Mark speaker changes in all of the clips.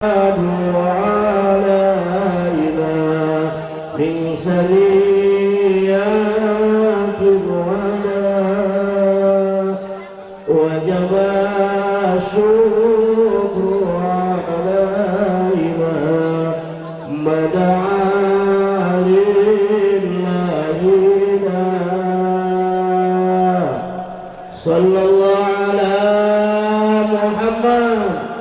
Speaker 1: وعلى إله من سنيات الوداع وجب الشكر على إله ما دعا لله صلى الله على محمد.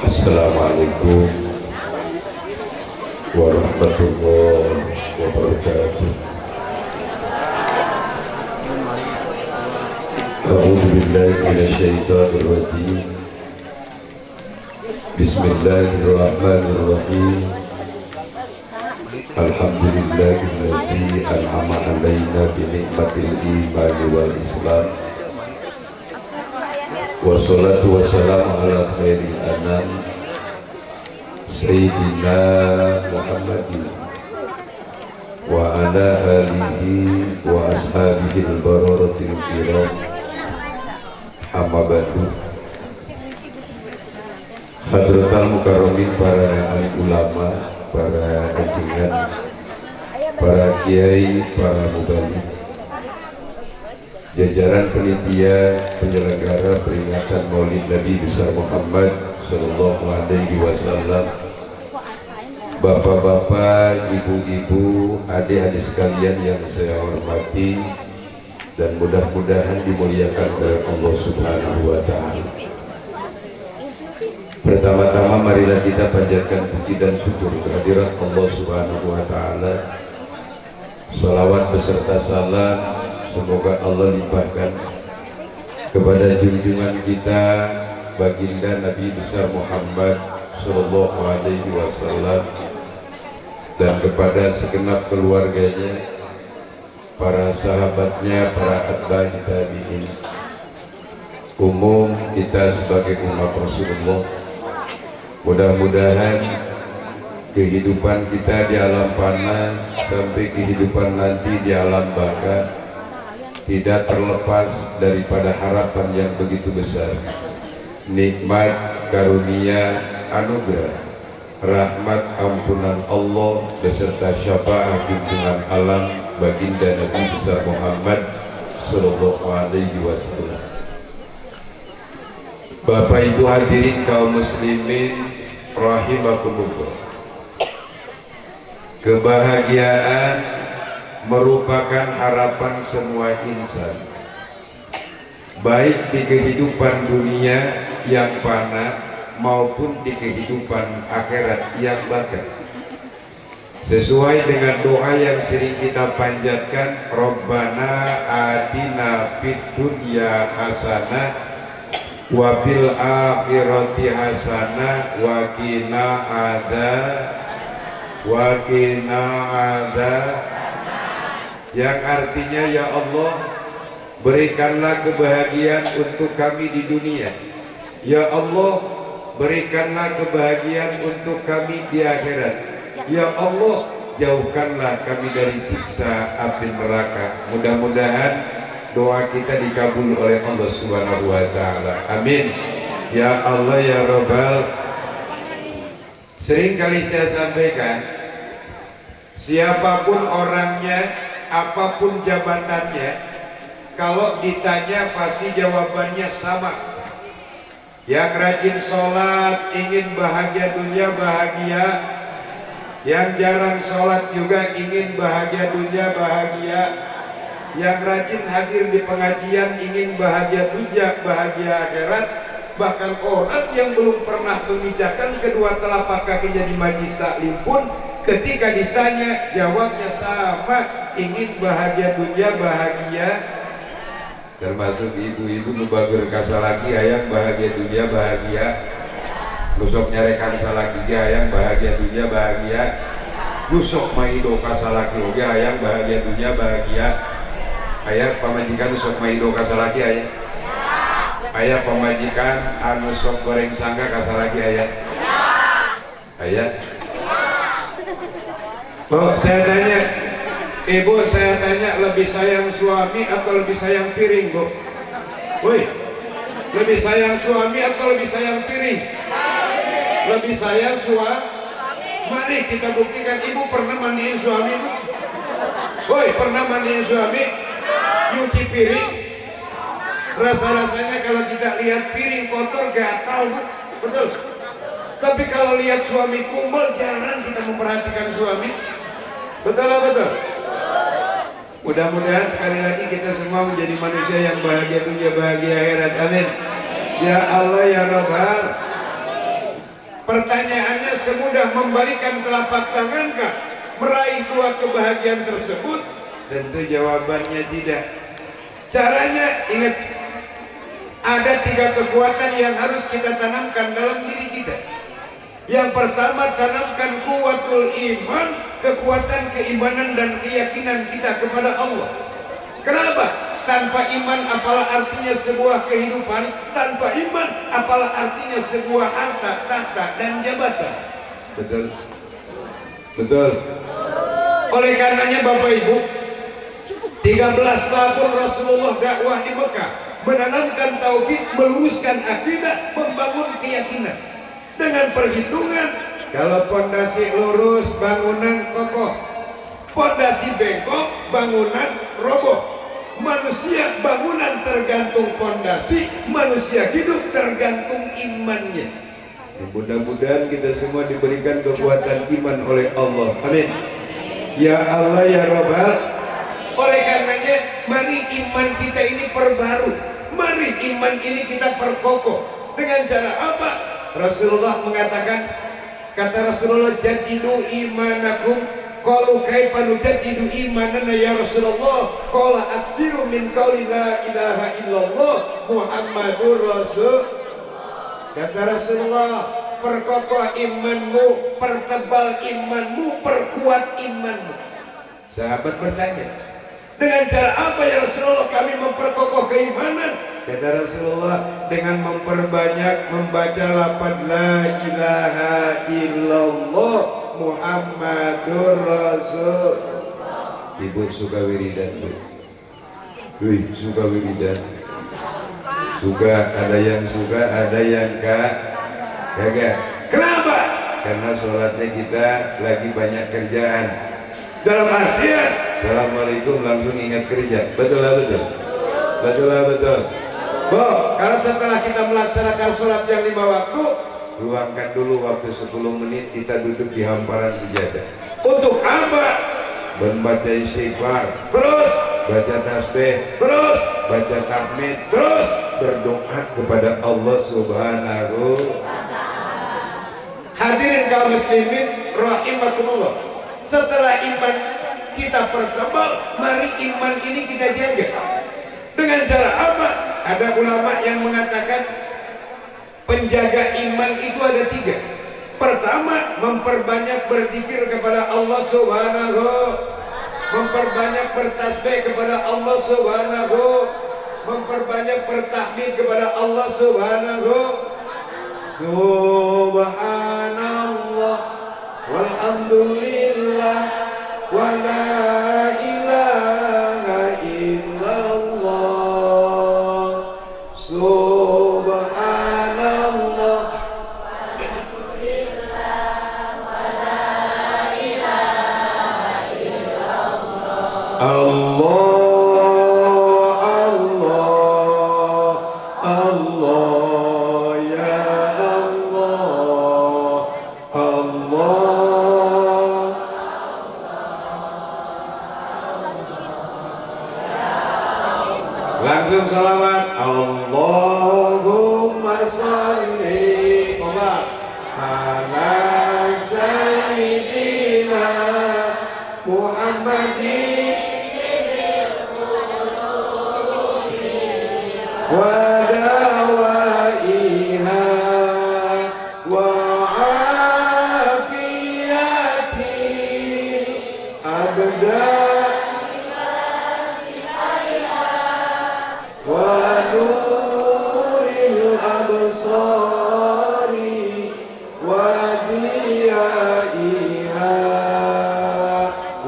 Speaker 2: Assalamualaikum warahmatullahi wabarakatuh. A'udzu billahi minasyaitonir rajim. Bismillahirrahmanirrahim. Alhamdulillahilladzi an'ama 'alaina bi ni'matil iman wal islam. Wassalatu wassalamu ala khairil anam Sayyidina Muhammadin wa ala alihi wa ashabihi al-bararatil kiram. Amma ba'du. Hadratal mukarramin, para ulama, para encingan, para kiai, para mubalik, jajaran panitia penyelenggara peringatan Maulid Nabi besar Muhammad Sallallahu Alaihi Wasallam, bapak-bapak, ibu-ibu, adik-adik sekalian yang saya hormati dan mudah-mudahan dimuliakan oleh Allah Subhanahu Wa Taala. Pertama-tama marilah kita panjatkan puji dan syukur kehadirat Allah Subhanahu Wa Taala. Salawat beserta salam semoga Allah limpahkan kepada junjungan kita baginda Nabi besar Muhammad Sallallahu Alaihi Wasallam dan kepada segenap keluarganya, para sahabatnya, para atba'i tabi'in, umum kita sebagai umat Rasulullah. Mudah-mudahan kehidupan kita di alam fana sampai kehidupan nanti di alam baka tidak terlepas daripada harapan yang begitu besar, nikmat, karunia, anugerah, rahmat, ampunan Allah beserta syafaat junjungan alam baginda Nabi besar Muhammad Sallallahu Alaihi Wasallam. Bapak Ibu hadirin kaum muslimin rahimakumullah, kebahagiaan merupakan harapan semua insan, baik di kehidupan dunia yang fana maupun di kehidupan akhirat yang baka. Sesuai dengan doa yang sering kita panjatkan, Rabbana atina fid dunya hasanah wa fil akhirati hasanah wa qina adzab, yang artinya, ya Allah, berikanlah kebahagiaan untuk kami di dunia. Ya Allah, berikanlah kebahagiaan untuk kami di akhirat. Ya Allah, jauhkanlah kami dari siksa api neraka. Mudah-mudahan doa kita dikabul oleh Allah Subhanahu wa Ta'ala. Amin. Ya Allah, ya Rabbal. Sering kali saya sampaikan, siapapun orangnya, apapun jabatannya, kalau ditanya pasti jawabannya sama. Yang rajin sholat ingin bahagia dunia bahagia, yang jarang sholat juga ingin bahagia dunia bahagia, yang rajin hadir di pengajian ingin bahagia dunia bahagia akhirat, bahkan orang yang belum pernah menginjakkan kedua telapak kakinya di majlis taklim pun ketika ditanya jawabnya sama, ingin bahagia dunia bahagia. Termasuk ibu-ibu nubagur kasalaki ayang bahagia dunia bahagia, nusok nyarekan salaki ayang bahagia dunia bahagia, nusok maido kasalaki oge ayang bahagia dunia bahagia. Aya pamajikan sok maido kasalaki aya. Aya pamajikan anu sok goreng sangga kasalaki aya. Aya. Oh, saya tanya, ibu saya tanya, lebih sayang suami atau lebih sayang piring, Bu? Woi, lebih sayang suami atau lebih sayang piring? Lebih sayang suami. Mari kita buktikan. Ibu pernah mandiin suami, Bu? Woi, pernah mandiin suami? Nyuci piring? Rasa-rasanya kalau kita lihat piring kotor gatal, Bu. Betul? Tapi kalau lihat suami kumel, jarang kita memperhatikan suami. Betul lah, betul? Mudah-mudahan sekali lagi kita semua menjadi manusia yang bahagia dunia, bahagia akhirat. Amin. Ya Allah ya Rabbal. Pertanyaannya semudah membalikan telapak tangankah meraih dua kebahagiaan tersebut? Tentu jawabannya tidak. Caranya ingat, ada 3 kekuatan yang harus kita tanamkan dalam diri kita. Yang pertama, tanamkan kuwatul iman, kekuatan keimanan dan keyakinan kita kepada Allah. Kenapa? Tanpa iman apalah artinya sebuah kehidupan, tanpa iman apalah artinya sebuah harta, tahta dan jabatan. Betul? Betul. Oleh karenanya Bapak Ibu, 13 tahun Rasulullah dakwah di Mekah, menanamkan tauhid, meluruskan akidah, membangun keyakinan dengan perhitungan. Kalau pondasi lurus, bangunan kokoh. Pondasi bengkok, bangunan roboh. Manusia bangunan tergantung pondasi, manusia hidup tergantung imannya. Mudah-mudahan kita semua diberikan kekuatan iman oleh Allah. Amin. Ya Allah ya Rabbal. Oleh karenanya, mari iman kita ini perbaru. Mari iman ini kita perkokoh. Dengan cara apa? Rasulullah mengatakan, kata Rasulullah, jadidu imanakum. Qalu kaifa nujaddidu imanana ya Rasulullah? Qala aksiru min qauli la ilaha illallah Muhammadur Rasul. Kata Rasulullah, perkokoh imanmu, pertebal imanmu, perkuat imanmu. Sahabat bertanya, dengan cara apa ya Rasulullah kami memperkokoh keimanan? Kata Rasulullah, dengan memperbanyak membaca lafaz la ilaha illallah Muhammadur Rasul. Ibu suka wiridan, Bu? Suka wiridan? Suka, ada yang suka, ada yang kagak. Kenapa? Karena sholatnya kita lagi banyak kerjaan. Dalam artian, assalamualaikum langsung ingat kerja. Betul lah betul. Betul lah betul. Bu, karena setelah kita melaksanakan sholat yang 5 waktu, luangkan dulu waktu 10 menit kita duduk di hamparan sejadah. Untuk apa? Membaca istighfar, terus baca tasbih, terus baca tahmid, terus berdoa kepada Allah Subhanahu. Hadirin kaum muslimin rahimakumullah. Setelah iman kita pertebal, mari iman ini kita jaga. Dengan cara apa? Ada ulama yang mengatakan penjaga iman itu ada 3. Pertama, memperbanyak berzikir kepada Allah Subhanahu, memperbanyak bertasbih kepada Allah Subhanahu, memperbanyak bertahmid kepada Allah Subhanahu. Subhanallah walhamdulillah wa la ilaha illallah. Subhanallah Allah, Allah, Allah, ya Allah, Allah. Langsung salawat. Allahumma sholli ala sayyidina Muhammadin wa dawaiha wa afiyati abda ونور الأبصار وديائها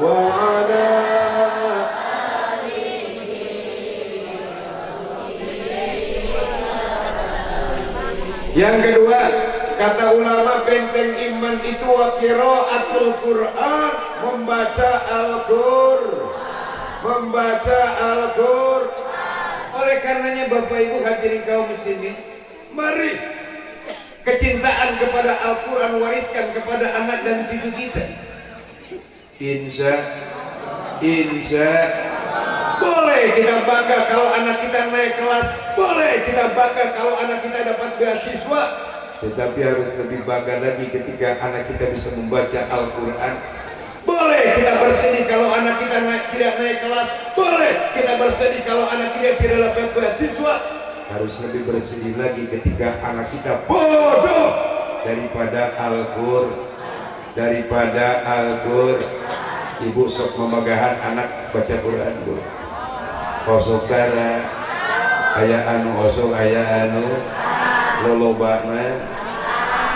Speaker 2: وعلى Yang kedua, kata ulama benteng iman itu wa qiraatul Quran, membaca Al-Qur'an. Oleh karenanya Bapak Ibu hadirin kaum muslimin, mari kecintaan kepada Al-Quran wariskan kepada anak dan cucu kita. Insya boleh kita bangga kalau anak kita naik kelas, boleh kita bangga kalau anak kita dapat beasiswa, tetapi harus lebih bangga lagi ketika anak kita bisa membaca Al-Quran. Boleh kita bersedih kalau anak kita tidak naik kelas, boleh kita bersedih kalau anak kita tidak dapat beasiswa. Harus lebih bersedih lagi ketika anak kita bodoh daripada Al-Qur'an. Ibu sok memagahan anak baca Quran, Bu. Osok dara aya anu osok aya anu lolobana.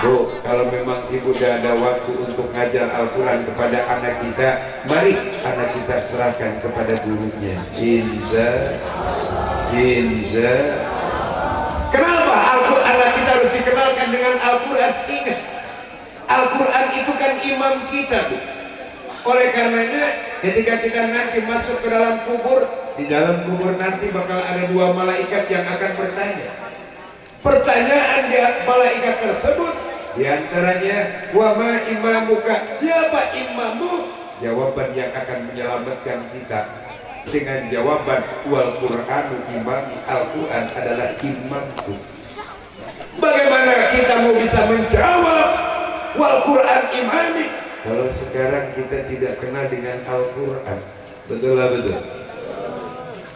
Speaker 2: Bu, kalau memang ibu tidak ada waktu untuk ngajar Al-Quran kepada anak kita, mari anak kita serahkan kepada gurunya. Insya. Kenapa Al-Quran anak kita harus dikenalkan dengan Al-Quran? Ingat, Al-Quran itu kan imam kita, Bu. Oleh karenanya ketika kita nanti masuk ke dalam kubur, di dalam kubur nanti bakal ada dua malaikat yang akan bertanya. Pertanyaan malaikat tersebut diantaranya, wa ma imamuka, siapa imammu? Jawaban yang akan menyelamatkan kita dengan jawaban wal Qur'anu imami, Al-Quran adalah imamku. Bagaimana kita mau bisa menjawab wal Qur'an imami kalau sekarang kita tidak kenal dengan Al-Quran? Betul lah, betul.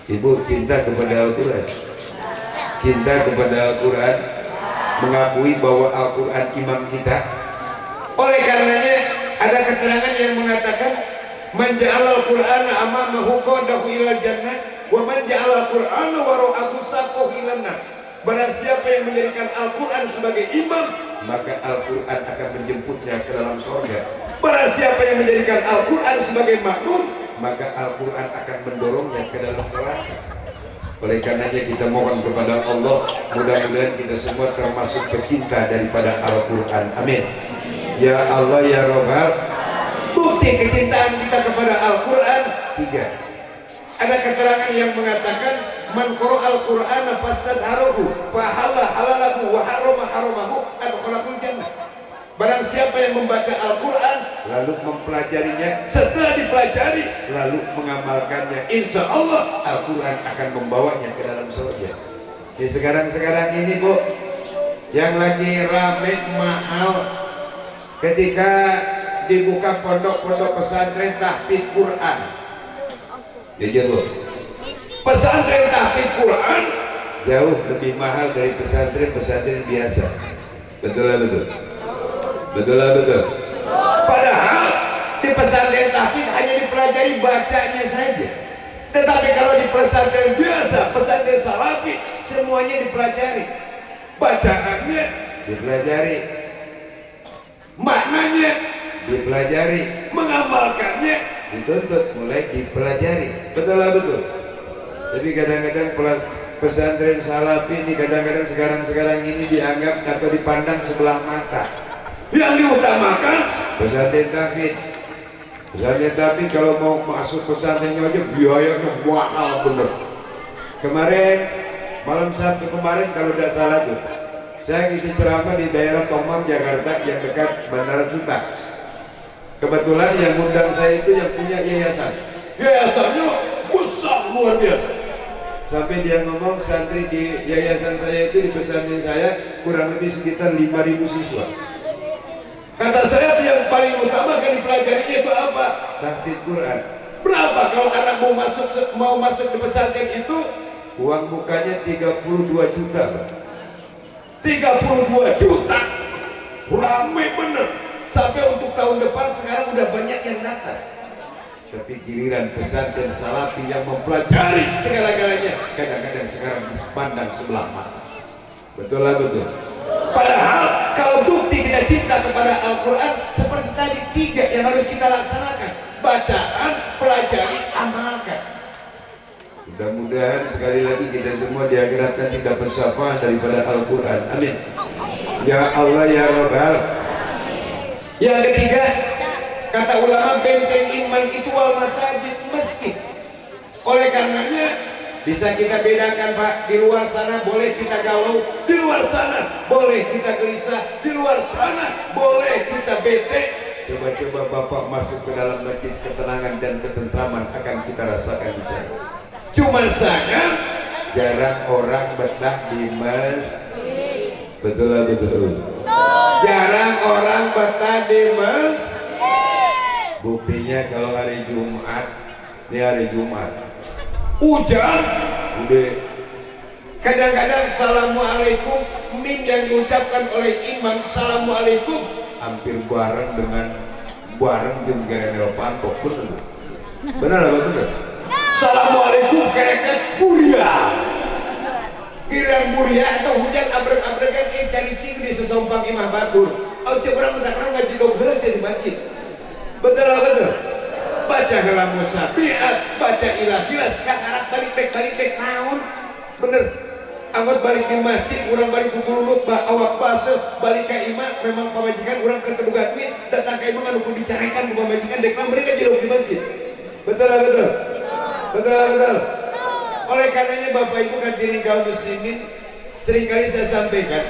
Speaker 2: Ibu cinta kepada Al-Quran, cinta kepada Al-Quran, mengakui bahwa Al-Quran imam kita. Oleh karenanya ada keterangan yang mengatakan, man ja'ala al-Qur'ana amamahu qadahu ilal jannah wa man ja'ala al-Qur'ana wara'ahu saqahu ilan nar. Barang siapa yang menjadikan Al-Quran sebagai imam, maka Al-Quran akan menjemputnya ke dalam surga. Barang siapa yang menjadikan Al-Quran sebagai makmum, maka Al-Quran akan mendorongnya ke dalam neraka. Oleh karenanya kita mohon kepada Allah, mudah-mudahan kita semua termasuk pecinta daripada Al-Quran. Amin. Ya Allah ya Rabbal. Bukti kecintaan kita kepada Al-Quran 3. Ada keterangan yang mengatakan, man qara'al Qur'ana fastadharahu fa halala halalahu wa harrama haramahu adkhalahul jannah. Barang siapa yang membaca Al-Quran lalu mempelajarinya, setelah dipelajari lalu mengamalkannya, insya Allah Al-Quran akan membawanya ke dalam surga. Di sekarang ini, Bu, yang lagi rame mahal ketika dibuka pondok-pondok pesantren tahfidz Quran. Jujur, Bu, pesantren tahfidz Quran jauh lebih mahal dari pesantren biasa. Betul lah, betul. Padahal di pesantren tahfidz hanya dipelajari bacanya saja. Tetapi kalau di pesantren biasa, pesantren salafi, semuanya dipelajari. Bacaannya dipelajari, maknanya dipelajari, mengamalkannya dituntut mulai dipelajari. Betul lah, betul. Tapi kadang-kadang pesantren salafi ini kadang-kadang sekarang ini dianggap atau dipandang sebelah mata. Yang diutamakan pesantren tahfidz. Pesantren tahfidz kalau mau masuk pesantrennya aja biayanya mahal bener. Kemarin malam Sabtu kemarin kalau tidak salah tuh, saya ngisi ceramah di daerah Tomang Jakarta yang dekat Bandara Suta. Kebetulan yang undang saya itu yang punya yayasan. Yayasannya besar luar biasa. Sampai dia ngomong santri di yayasan saya itu, di pesantren saya kurang lebih sekitar 5.000 siswa. Kata saya yang paling utama kan dipelajarinya itu apa? Tahfidz Quran. Berapa kalau anak mau masuk di pesantren itu? Uang bukanya 32 juta, Pak. 32 juta. Ramai bener. Sampai untuk tahun depan sekarang udah banyak yang datang. Tapi giliran pesantren salafi yang mempelajari segala-galanya kadang-kadang sekarang dipandang sebelah mata. Betul lah betul. Padahal kalau bukti kita cinta kepada Al-Quran seperti tadi 3 yang harus kita laksanakan: bacaan, pelajari, amalkan. Mudah-mudahan sekali lagi kita semua di akhirat nanti dapat syafaat daripada Al-Quran. Amin. Ya Allah ya Rabbal. Yang ketiga, kata ulama, benteng iman itu wal masajid, masjid. Oleh karenanya bisa kita bedakan Pak, di luar sana boleh kita galau, di luar sana boleh kita gelisah, di luar sana boleh kita bete. Coba-coba Bapak masuk ke dalam masjid, ketenangan dan ketentraman akan kita rasakan di sana. Cuma saja jarang orang betah di masjid. Betul lah betul. Jarang orang betah di masjid. Buktinya kalau hari Jumat, ini hari Jumat, hujan, udah. Kadang-kadang Assalamualaikum, mim yang diucapkan oleh imam Assalamualaikum hampir bareng dengan Novanto. Benar apa benar? Assalamualaikum kereket kuliah. Kirang mulia atau hujan abrek-abrekan ini cari cing di sesompang imah batur. Oh coba orang ngaji dogelan saya di masjid. Betul lah betul. Baca kalam musabiat, baca ilahilat, kakarak balik naon. Bener. Anggot balik di masjid, orang balik ke kulunut, awak base, balik ke imam, memang pemajikan orang keteduga duit, datang ke imam anu dicarikan ke pemajikan, deklam mereka jauh di masjid. Betul lah betul. Betul lah betul. Oleh karenanya Bapak Ibu hadirin kaum muslimin, seringkali saya sampaikan,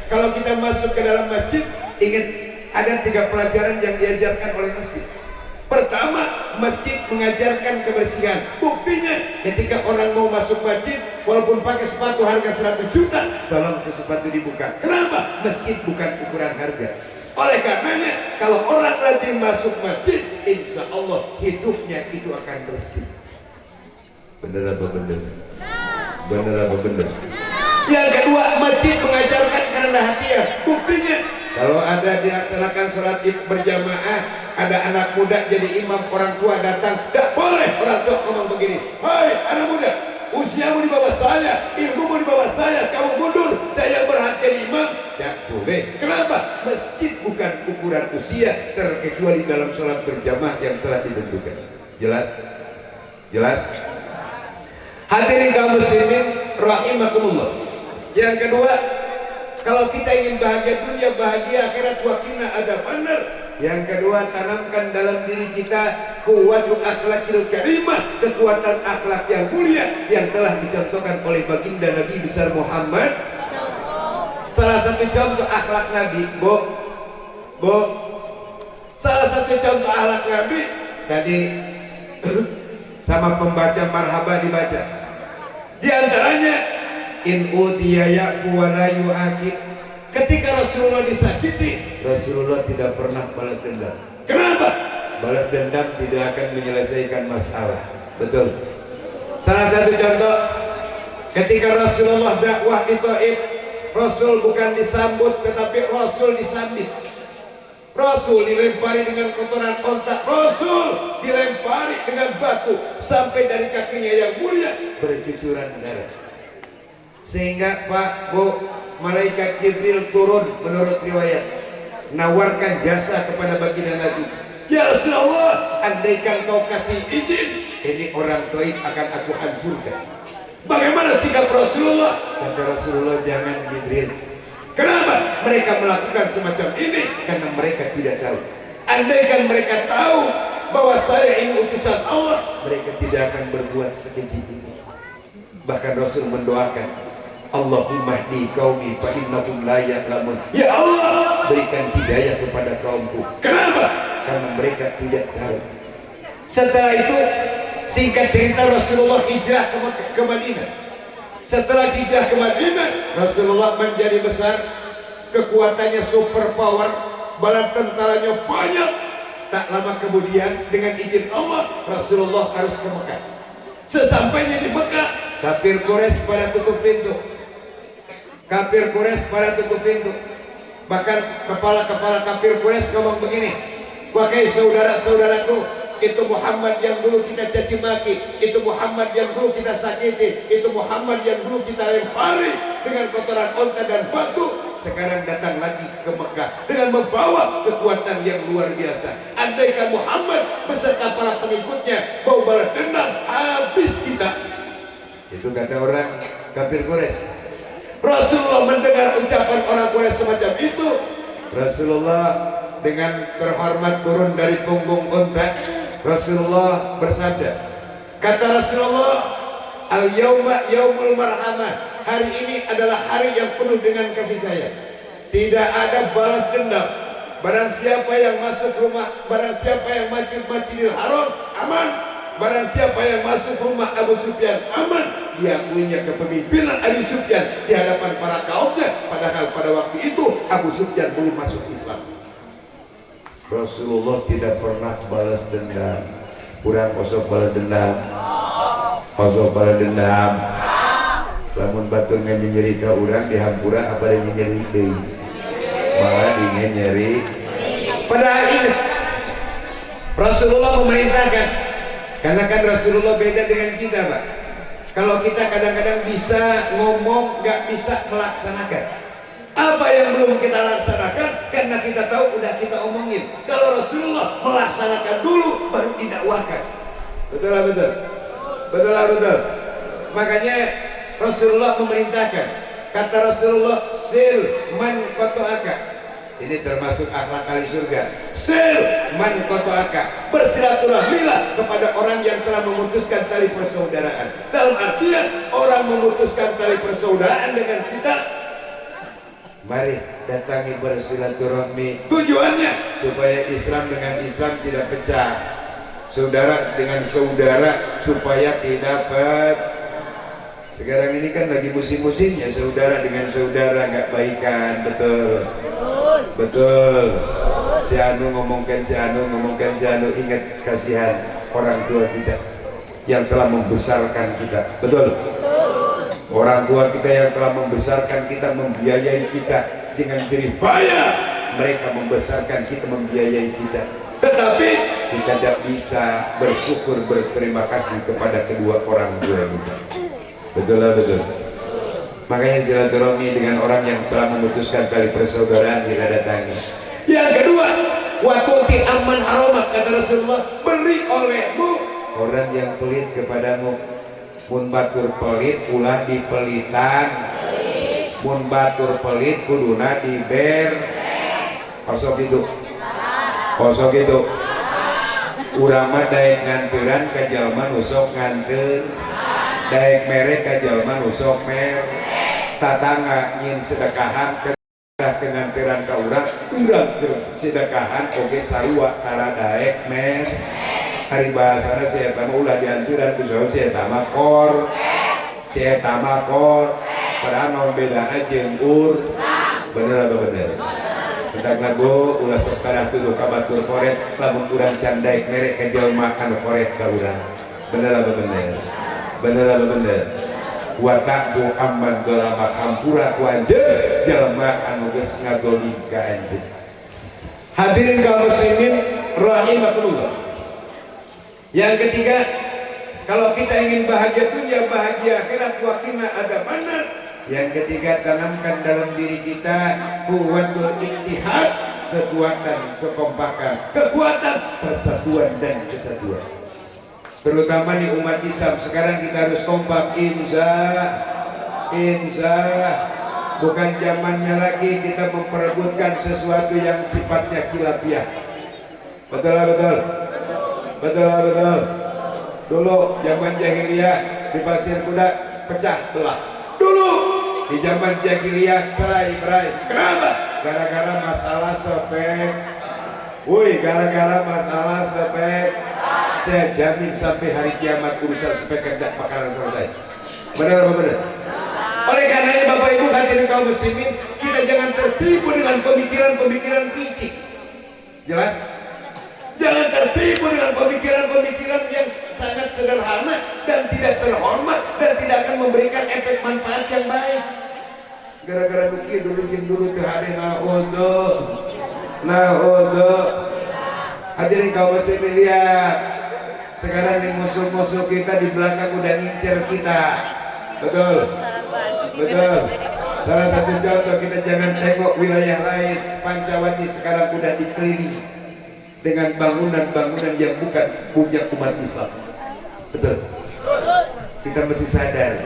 Speaker 2: kalau kita masuk ke dalam masjid, ingat ada 3 pelajaran yang diajarkan oleh masjid. Pertama, masjid mengajarkan kebersihan. Buktinya ketika orang mau masuk masjid, walaupun pakai sepatu harga 100 juta, tolong ke sepatu dibuka. Kenapa? Masjid bukan ukuran harga. Oleh karenanya kalau orang rajin masuk masjid, insya Allah hidupnya itu akan bersih. Bener apa bener? Bener apa bener? Yang kedua, masjid mengajarkan kerendahan hati. Buktinya kalau ada dilaksanakan sholat id berjamaah, ada anak muda jadi imam, orang tua datang, tidak boleh orang tua ngomong begini, hai anak muda, usiamu di bawah saya, ilmumu di bawah saya, kamu mundur, saya yang berhak jadi imam. Tidak boleh. Kenapa? Masjid bukan ukuran usia, terkecuali dalam sholat berjamaah yang telah ditentukan. Jelas? Jelas? Hadirin kaum muslimin rahimakumullah. Yang kedua, kalau kita ingin bahagia dunia, bahagia akhirat, wakina ada benar. Yang kedua, tanamkan dalam diri kita kuwatul akhlakil karimah, kekuatan akhlak yang mulia yang telah dicontohkan oleh baginda Nabi besar Muhammad. Salah satu contoh akhlak Nabi, salah satu contoh akhlak Nabi tadi sama pembaca marhaba dibaca. Di antaranya in utiya ya'fu wa la yu'aqib. Ketika Rasulullah disakiti, Rasulullah tidak pernah balas dendam. Kenapa? Balas dendam tidak akan menyelesaikan masalah. Betul. Salah satu contoh, ketika Rasulullah dakwah di Taif, Rasul bukan disambut tetapi Rasul disambit. Rasul dilempari dengan kotoran ontak, Rasul dilempari dengan batu sampai dari kakinya yang mulia bercucuran darah. Sehingga Pak Bu, malaikat Jibril turun menurut riwayat, nawarkan jasa kepada baginda Nabi. Ya Rasulullah, andaikan kau kasih izin, ini orang Taif akan aku hancurkan. Bagaimana sikap Rasulullah? Kata Rasulullah, jangan Jibril. Kenapa mereka melakukan semacam ini? Karena mereka tidak tahu. Andaikan mereka tahu bahwa saya ini utusan Allah, mereka tidak akan berbuat sekeji ini. Bahkan Rasul mendoakan, Allahumma hdi qaumi fa innahum la ya'lamun. Ya Allah, berikan hidayah kepada kaumku. Kenapa? Karena mereka tidak tahu. Setelah itu, singkat cerita, Rasulullah hijrah ke Madinah. Setelah hijrah ke Madinah, Rasulullah menjadi besar, kekuatannya super power, bala tentaranya banyak. Tak lama kemudian dengan izin Allah, Rasulullah harus ke Mekah. Sesampainya di Mekah, kafir Quraisy pada tutup pintu. Kafir Quraisy pada tutup pintu. Bahkan kepala-kepala kafir Quraisy ngomong begini, wahai saudara-saudaraku, itu Muhammad yang dulu kita caci maki, itu Muhammad yang dulu kita sakiti, itu Muhammad yang dulu kita lempari dengan kotoran onta dan batu, sekarang datang lagi ke Mekah dengan membawa kekuatan yang luar biasa. Andaikan Muhammad beserta para pengikutnya mau balas dendam, habis kita. Itu kata orang kafir Quraisy. Rasulullah mendengar ucapan orang Quraisy semacam itu, Rasulullah dengan terhormat turun dari punggung unta. Rasulullah bersabda, kata Rasulullah, al-yauma yaumul marhamah, hari ini adalah hari yang penuh dengan kasih sayang, tidak ada balas dendam. Barang siapa yang masuk rumah, barang siapa yang Masjidil Haram, aman. Barang siapa yang masuk rumah Abu Sufyan, aman. Diakuinya kepemimpinan Abu Sufyan di hadapan para kaumnya, padahal pada waktu itu Abu Sufyan belum masuk Islam. Rasulullah tidak pernah balas dendam. Kurang kosok balas dendam. Kosok balas dendam. Lamun batur nyeri ka urang dihampura apa yang nyeri deui. Malah dingin nyeri. Padahal ini Rasulullah memerintahkan, karena kan Rasulullah beda dengan kita, Pak. Kalau kita kadang-kadang bisa ngomong, nggak bisa melaksanakan. Apa yang belum kita laksanakan karena kita tahu udah kita omongin. Kalau Rasulullah melaksanakan dulu baru didakwahkan. Betul lah betul. Betul lah betul. Makanya Rasulullah memerintahkan. Kata Rasulullah, sil man kotoaka. Ini termasuk akhlak ahli surga. Sil man kotoaka. Bersilaturahmilah kepada orang yang telah memutuskan tali persaudaraan. Dalam artian orang memutuskan tali persaudaraan dengan kita, mari datangi bersilaturahmi. Tujuannya supaya Islam dengan Islam tidak pecah, saudara dengan saudara supaya tidak pecah. Sekarang ini kan lagi musim-musimnya saudara dengan saudara nggak baikan, betul? Betul. Si Anu ngomongkan si Anu, ngomongkan si Anu, ingat kasihan orang tua kita yang telah membesarkan kita, betul? Orang tua kita yang telah membesarkan kita, membiayai kita dengan jerih payah. Mereka membesarkan kita, membiayai kita. Tetapi kita tidak bisa bersyukur, berterima kasih kepada kedua orang tua kita. Betul lah betul. Makanya silaturahmi dengan orang yang telah memutuskan tali persaudaraan kita datangi. Yang kedua, watuti aman haromak, kata Rasulullah, beri olehmu orang yang pelit kepadamu. Mun batur pelit ulah dipelitan, mun batur pelit kuduna diber. Kosok itu, kosok itu. Urang mah daek nganteran ka jalma nusok nganter, daek mere ka jalma nusok mer. Tatangga nyin sedekahan ke nganteran ka urang sedekahan oge sarua tara daek mer. Hari bahasana saya tamu ulah dianturan kusaha saya tamakor, saya tamakor, padahal mau bedana jenggur, bener apa bener? Tentang lagu ulah sok tanah tuduh kabatur koret, lamun urang candaik merek ke jelma anu koret ka urang, bener apa bener? Bener apa bener? Wataku amman dolama kampura ku anjeun jelma anu geus ngadolim ka anjeun. Hadirin kaum muslimin rahimakumullah. Yang ketiga, kalau kita ingin bahagia dunia, bahagia akhirat, wakina ada mana? Yang ketiga, tanamkan dalam diri kita kuwatul ittihad, kekuatan kekompakan, kekuatan persatuan dan kesatuan. Terutama di umat Islam sekarang kita harus kompak, insya. Bukan zamannya lagi kita memperebutkan sesuatu yang sifatnya khilafiyah. Betul lah betul. Betul. Dulu zaman jahiliyah di Pasir Kuda pecah belah. Dulu di zaman jahiliyah berai. Kenapa? Gara-gara masalah sepek. Woi, gara-gara masalah sepek. Saya jamin sampai hari kiamat urusan sepek kerja bakalan selesai. Benar apa benar? Oleh karenanya Bapak Ibu hadirin kaum muslimin, kita jangan tertipu dengan pemikiran-pemikiran picik. Jelas? Jangan tertipu dengan pemikiran-pemikiran yang sangat sederhana dan tidak terhormat dan tidak akan memberikan efek manfaat yang baik. Gara-gara dulu ke hari naudhu. Hadirin kaum muslimin, lihat sekarang nih musuh-musuh kita di belakang udah ngincer kita. Betul, betul. Salah satu contoh, kita jangan tengok wilayah lain. Pancawati sekarang udah dikelilingi dengan bangunan-bangunan yang bukan punya umat Islam. Betul. Kita mesti sadar.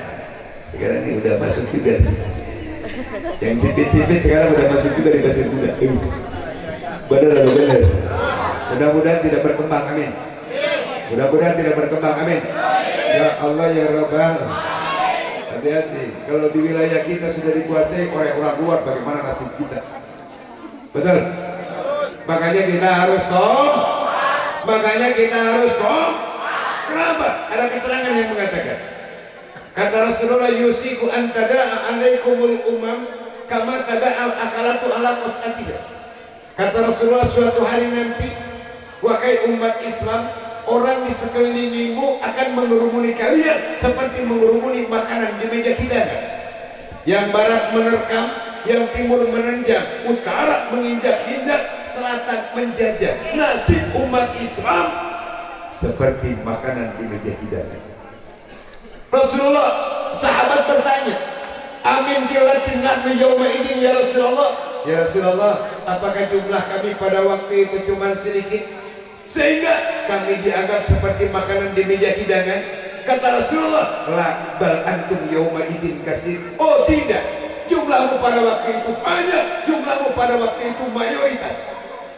Speaker 2: Sekarang ini udah masuk juga. Yang sipit-sipit sekarang udah masuk juga di pasir kuda. Benar atau benar? Mudah-mudahan tidak berkembang, amin. Mudah-mudahan tidak berkembang, amin. Ya Allah ya Rabbal. Hati-hati, kalau di wilayah kita sudah dikuasai oleh orang luar, bagaimana nasib kita? Betul. Makanya kita harus Makanya kita harus Kenapa? Ada keterangan yang mengatakan, kata Rasulullah, yusiku an tada'a alaikumul umam kama tada'al akalatu ala qas'atiha. Kata Rasulullah, suatu hari nanti wahai umat Islam, orang di sekelilingimu akan mengerumuni kalian seperti mengerumuni makanan di meja hidangan. Yang barat menerkam, yang timur menenjang, utara menginjak-injak, selatan menjajah. Nasib umat Islam seperti makanan di meja hidangan. Rasulullah, sahabat bertanya, amin kilatin nahnu yawma idin ya Rasulullah. Ya Rasulullah, apakah jumlah kami pada waktu itu cuma sedikit sehingga kami dianggap seperti makanan di meja hidangan? Kata Rasulullah, la bal antum yawma idin kasir. Oh tidak, jumlahmu pada waktu itu banyak, jumlahmu pada waktu itu mayoritas.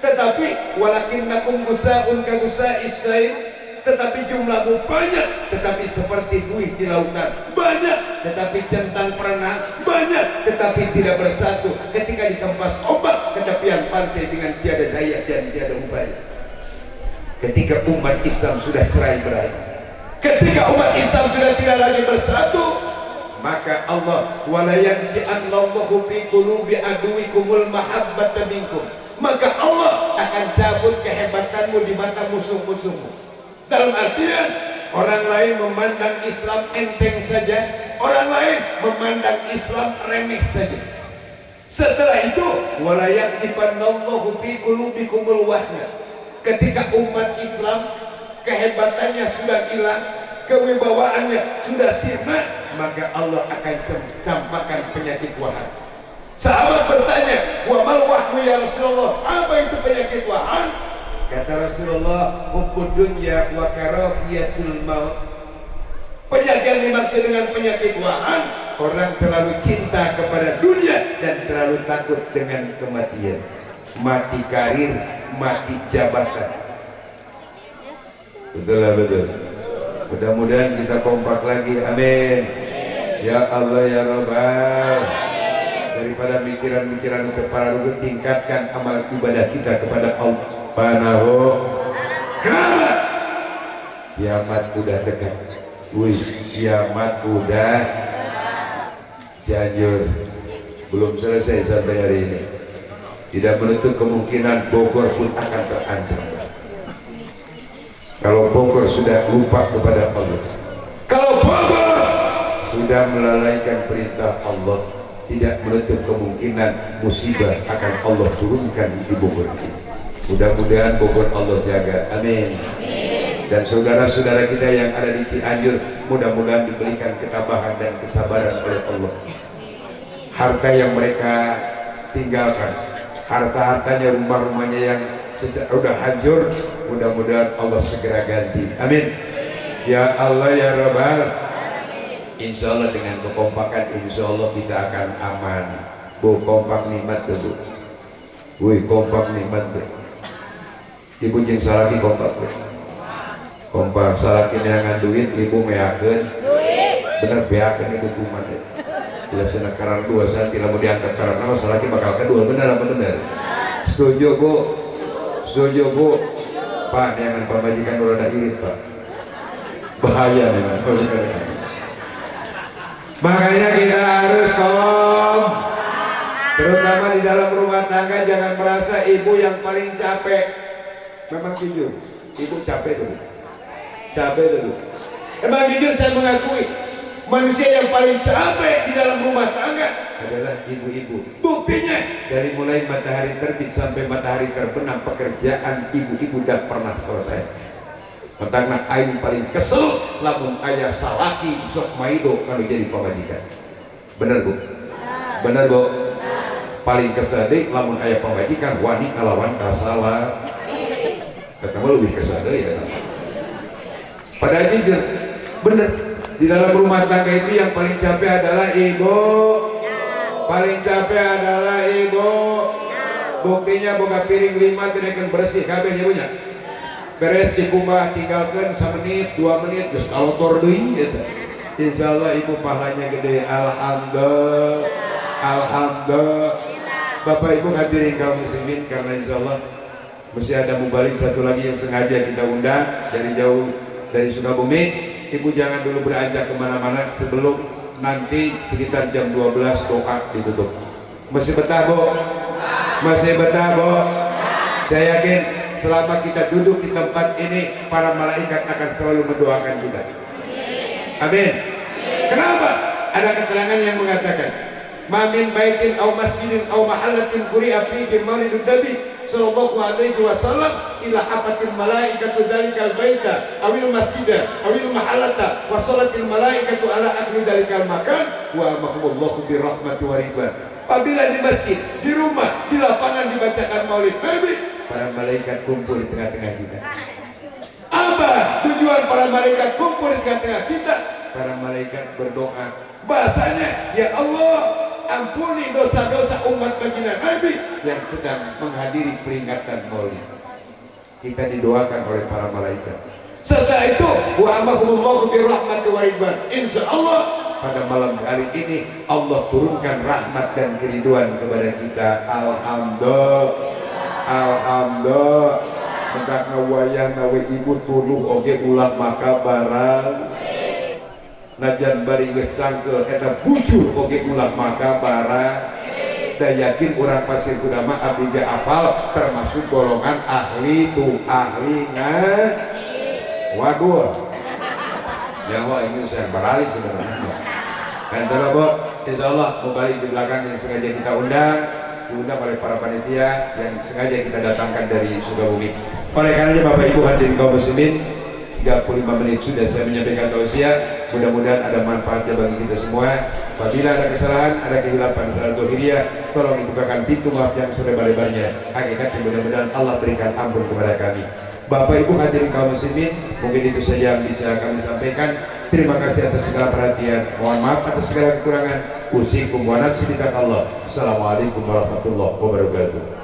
Speaker 2: Tetapi walakinnakum gusaun ka gusa'is sail, tetapi jumlahmu banyak, tetapi seperti buih di lautan, banyak tetapi centang perenang, banyak tetapi tidak bersatu ketika dikempas ombak ke tepian pantai dengan tiada daya dan tiada upaya. Ketika umat Islam sudah cerai-berai, ketika umat Islam sudah tidak lagi bersatu, maka Allah wala yansi'annallahu fi qulubi aduwikumul mahabbata minkum, maka Allah akan cabut kehebatanmu di mata musuh-musuhmu. Dalam artian, orang lain memandang Islam enteng saja, orang lain memandang Islam remeh saja. Setelah itu, wala yaqdifannallahu fi qulubikumul wahna. Ketika umat Islam kehebatannya sudah hilang, kewibawaannya sudah sirna, maka Allah akan campakkan penyakit wahan. Sahabat bertanya, wa mal wahnu ya Rasulullah, apa itu penyakit wahan? Kata Rasulullah, hubbud dunya wa karahiyatul maut. Penyakit yang dimaksud dengan penyakit wahan, orang terlalu cinta kepada dunia dan terlalu takut dengan kematian. Mati karir, mati jabatan. Betul lah, betul. Mudah-mudahan kita kompak lagi, amin. Ya Allah ya Rabbal. Daripada mikiran-mikiran kepada tingkatkan amal ibadah kita kepada Allah. Panaho. Kenapa? Kiamat udah dekat. Wih, kiamat udah Cianjur belum selesai sampai hari ini. Tidak menutup kemungkinan Bogor pun akan terancam. Kalau Bogor sudah lupa kepada Allah, kalau Bogor sudah melalaikan perintah Allah, tidak menutup kemungkinan musibah akan Allah turunkan di Bogor ini. Mudah-mudahan Bogor Allah jaga, amin. Dan saudara-saudara kita yang ada di Cianjur, mudah-mudahan diberikan ketabahan dan kesabaran oleh Allah. Harta yang mereka tinggalkan, harta-hartanya, rumah-rumahnya yang sudah hancur, mudah-mudahan Allah segera ganti, amin. Ya Allah ya Rabbal. Insya Allah dengan kekompakan, insya Allah kita akan aman. Bu, kompak nikmat tuh, Bu. Wih, kompak nikmat tuh. Ibu jeung salaki kompak tuh. Kompak salaki neangan duit, ibu meyakeun. Bener beakeun ibu kumat deh. Bila sana karang dua saat tidak mau diangkat karang nama salaki bakal kedua, bener apa bener? Setuju Bu? Setuju Bu? Pak, neangan pemajikan rada irit Pak. Bahaya memang. Makanya kita harus terutama di dalam rumah tangga, jangan merasa ibu yang paling capek. Memang jujur, ibu capek dulu. Capek dulu. Emang jujur saya mengakui, Manusia yang paling capek di dalam rumah tangga adalah ibu-ibu. Buktinya dari mulai matahari terbit sampai matahari terbenam, pekerjaan ibu-ibu tidak pernah selesai. Karena aing paling kesel lamun ayah salaki sok maido kalau jadi pemajikan. Bener bu? Bener bu? Paling kesel deh lamun ayah pemajikan wani kalawan kasalah. Ketemu lebih kesel deh ya. Padahal jujur, bener. Di dalam rumah tangga itu yang paling capek adalah ibu. Paling capek adalah ibu. Buktinya boga piring 5 tidak bersih kabeh ibunya. Beres di kumah tinggalkan 1 menit 2 menit terus kalotor deui eta. Insyaallah ibu pahalanya gede. Alhamdulillah. Alhamdulillah. Bapak Ibu hadirin kaum muslimin, karena insyaallah masih ada mubalik satu lagi yang sengaja kita undang dari jauh dari Sukabumi. Ibu jangan dulu beranjak kemana-mana sebelum nanti sekitar jam 12 doa ditutup. Masih betah bu? Masih betah bu? Saya yakin selama kita duduk di tempat ini para malaikat akan selalu mendoakan kita. Amin. Kenapa? Ada keterangan yang mengatakan mamin baitin aw masjidin aw mahallatin quri'a fihi maulidun nabi sallallahu alaihi wasallam ila hafatil malaikatu dalikal baita awil masjida awil mahallata wa salatil malaikatu ala akli dalikal makan wa amahumullahu birahmati wa ridwan. Apabila di masjid, di rumah, di lapangan dibacakan maulid nabi, para malaikat kumpul di tengah-tengah kita. Apa tujuan para malaikat kumpul di tengah-tengah kita? Para malaikat berdoa. Bahasanya, ya Allah, ampuni dosa-dosa umat baginda Nabi yang sedang menghadiri peringatan maulid. Kita didoakan oleh para malaikat. Setelah itu, wa amahumullahu birahmati wa ridwan. Insyaallah pada malam hari ini Allah turunkan rahmat dan keriduan kepada kita. Alhamdulillah. Alhamdulillah. Mendak wayah nawe ibu tuluh oge ulah maka barang. Najan bari geus cangkel eta bujur oge ulah maka barang. Da yakin urang Pasir Kudama abdi ge apal termasuk golongan ahli tu ahli waduh. Ya wah ini saya beralih sebenarnya. Dan terus insyaallah kembali di belakang yang sengaja kita diundang oleh para panitia yang sengaja kita datangkan dari Sukabumi. Oleh karenanya Bapak Ibu hadirin kaum muslimin, 35 menit sudah saya menyampaikan tausiah. Mudah-mudahan ada manfaatnya bagi kita semua. Apabila ada kesalahan, ada kehilapan dalam dohiriyah, tolong dibukakan pintu maaf yang selebar-lebarnya. Hakikatnya mudah-mudahan Allah berikan ampun kepada kami. Bapak Ibu hadirin kaum muslimin, mungkin itu saja yang bisa kami sampaikan. Terima kasih atas segala perhatian. Mohon maaf atas segala kekurangan. Usikum wa nafsi bittaqwallah. Assalamualaikum warahmatullahi wabarakatuh.